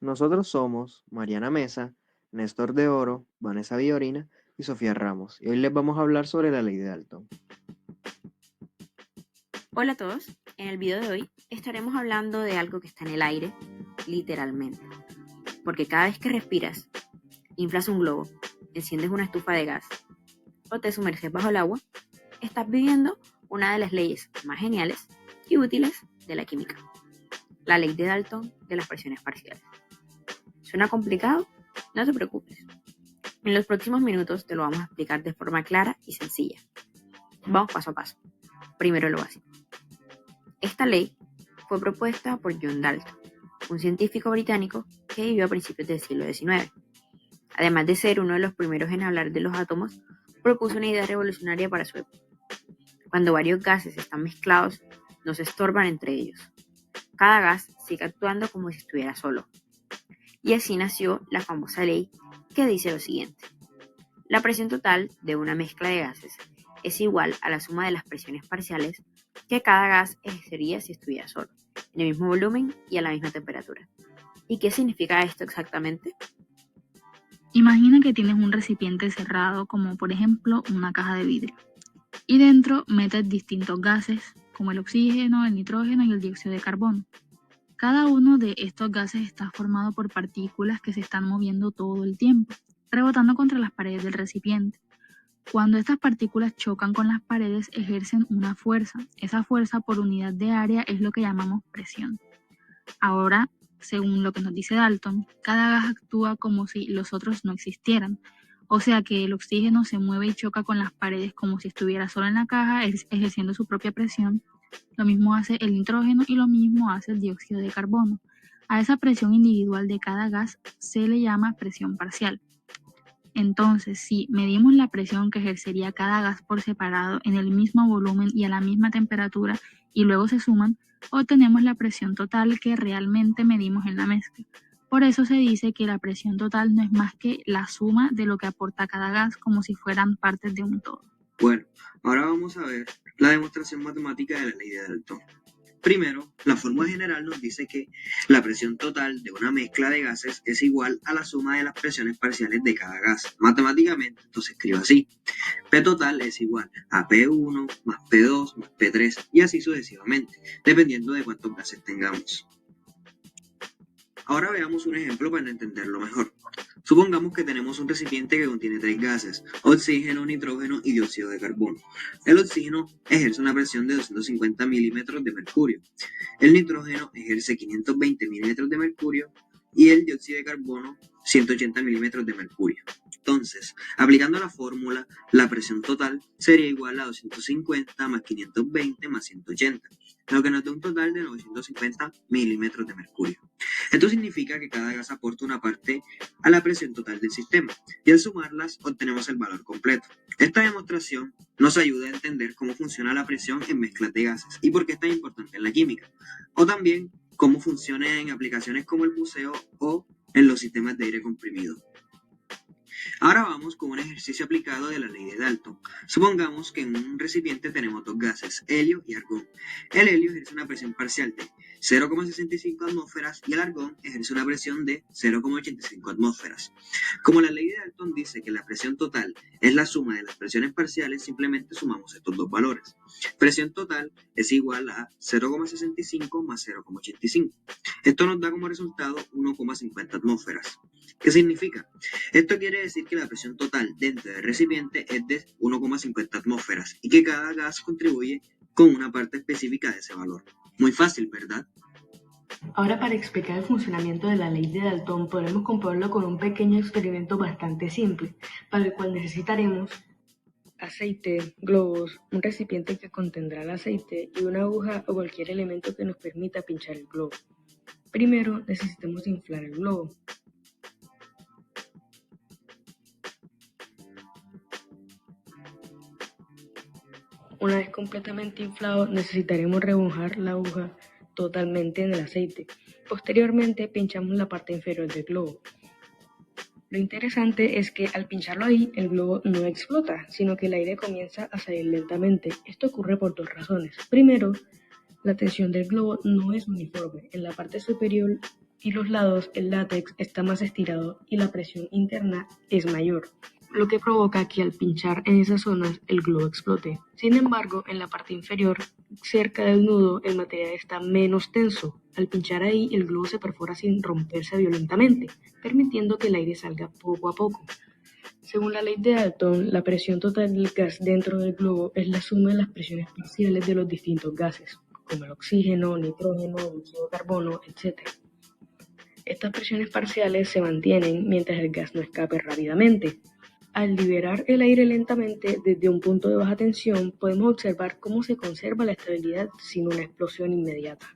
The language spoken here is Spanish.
Nosotros somos Mariana Mesa, Néstor de Oro, Vanessa Villorina y Sofía Ramos. Y hoy les vamos a hablar sobre la ley de Dalton. Hola a todos, en el video de hoy estaremos hablando de algo que está en el aire, literalmente. Porque cada vez que respiras, inflas un globo, enciendes una estufa de gas o te sumerges bajo el agua, estás viviendo una de las leyes más geniales y útiles de la química. La ley de Dalton de las presiones parciales. ¿Suena complicado? No te preocupes. En los próximos minutos te lo vamos a explicar de forma clara y sencilla. Vamos paso a paso. Primero lo básico. Esta ley fue propuesta por John Dalton, un científico británico que vivió a principios del siglo XIX. Además de ser uno de los primeros en hablar de los átomos, propuso una idea revolucionaria para su época. Cuando varios gases están mezclados, no se estorban entre ellos. Cada gas sigue actuando como si estuviera solo. Y así nació la famosa ley que dice lo siguiente. La presión total de una mezcla de gases es igual a la suma de las presiones parciales que cada gas ejercería si estuviera solo, en el mismo volumen y a la misma temperatura. ¿Y qué significa esto exactamente? Imagina que tienes un recipiente cerrado, como por ejemplo una caja de vidrio, y dentro metes distintos gases, como el oxígeno, el nitrógeno y el dióxido de carbono. Cada uno de estos gases está formado por partículas que se están moviendo todo el tiempo, rebotando contra las paredes del recipiente. Cuando estas partículas chocan con las paredes, ejercen una fuerza. Esa fuerza por unidad de área es lo que llamamos presión. Ahora, según lo que nos dice Dalton, cada gas actúa como si los otros no existieran. O sea que el oxígeno se mueve y choca con las paredes como si estuviera solo en la caja, ejerciendo su propia presión. Lo mismo hace el nitrógeno y lo mismo hace el dióxido de carbono. A esa presión individual de cada gas se le llama presión parcial. Entonces, si medimos la presión que ejercería cada gas por separado en el mismo volumen y a la misma temperatura y luego se suman, obtenemos la presión total que realmente medimos en la mezcla. Por eso se dice que la presión total no es más que la suma de lo que aporta cada gas, como si fueran partes de un todo. Bueno, ahora vamos a ver la demostración matemática de la ley de Dalton. Primero, la fórmula general nos dice que la presión total de una mezcla de gases es igual a la suma de las presiones parciales de cada gas. Matemáticamente, esto se escribe así. P total es igual a P1 más P2 más P3 y así sucesivamente, dependiendo de cuántos gases tengamos. Ahora veamos un ejemplo para entenderlo mejor. Supongamos que tenemos un recipiente que contiene tres gases, oxígeno, nitrógeno y dióxido de carbono. El oxígeno ejerce una presión de 250 milímetros de mercurio. El nitrógeno ejerce 520 milímetros de mercurio y el dióxido de carbono 180 milímetros de mercurio. Entonces, aplicando la fórmula, la presión total sería igual a 250 más 520 más 180, lo que nos da un total de 950 milímetros de mercurio. Esto significa que cada gas aporta una parte a la presión total del sistema y al sumarlas obtenemos el valor completo. Esta demostración nos ayuda a entender cómo funciona la presión en mezclas de gases y por qué es tan importante en la química, o también cómo funciona en aplicaciones como el buceo o en los sistemas de aire comprimido. Ahora vamos con un ejercicio aplicado de la ley de Dalton. Supongamos que en un recipiente tenemos dos gases, helio y argón. El helio ejerce una presión parcial de 0,65 atmósferas y el argón ejerce una presión de 0,85 atmósferas. Como la ley de Dalton dice que la presión total es la suma de las presiones parciales, simplemente sumamos estos dos valores. Presión total es igual a 0,65 más 0,85. Esto nos da como resultado 1,50 atmósferas. ¿Qué significa? Esto quiere decir que la presión total dentro del recipiente es de 1,50 atmósferas y que cada gas contribuye con una parte específica de ese valor. Muy fácil, ¿verdad? Ahora, para explicar el funcionamiento de la ley de Dalton, podemos comprobarlo con un pequeño experimento bastante simple, para el cual necesitaremos aceite, globos, un recipiente que contendrá el aceite y una aguja o cualquier elemento que nos permita pinchar el globo. Primero necesitamos inflar el globo. Una vez completamente inflado, necesitaremos remojar la aguja totalmente en el aceite. Posteriormente, pinchamos la parte inferior del globo. Lo interesante es que al pincharlo ahí, el globo no explota, sino que el aire comienza a salir lentamente. Esto ocurre por dos razones. Primero, la tensión del globo no es uniforme. En la parte superior y los lados el látex está más estirado y la presión interna es mayor, lo que provoca que al pinchar en esas zonas el globo explote. Sin embargo, en la parte inferior, cerca del nudo, el material está menos tenso. Al pinchar ahí, el globo se perfora sin romperse violentamente, permitiendo que el aire salga poco a poco. Según la ley de Dalton, la presión total del gas dentro del globo es la suma de las presiones parciales de los distintos gases, como el oxígeno, nitrógeno, dióxido de carbono, etc. Estas presiones parciales se mantienen mientras el gas no escape rápidamente. Al liberar el aire lentamente desde un punto de baja tensión, podemos observar cómo se conserva la estabilidad sin una explosión inmediata.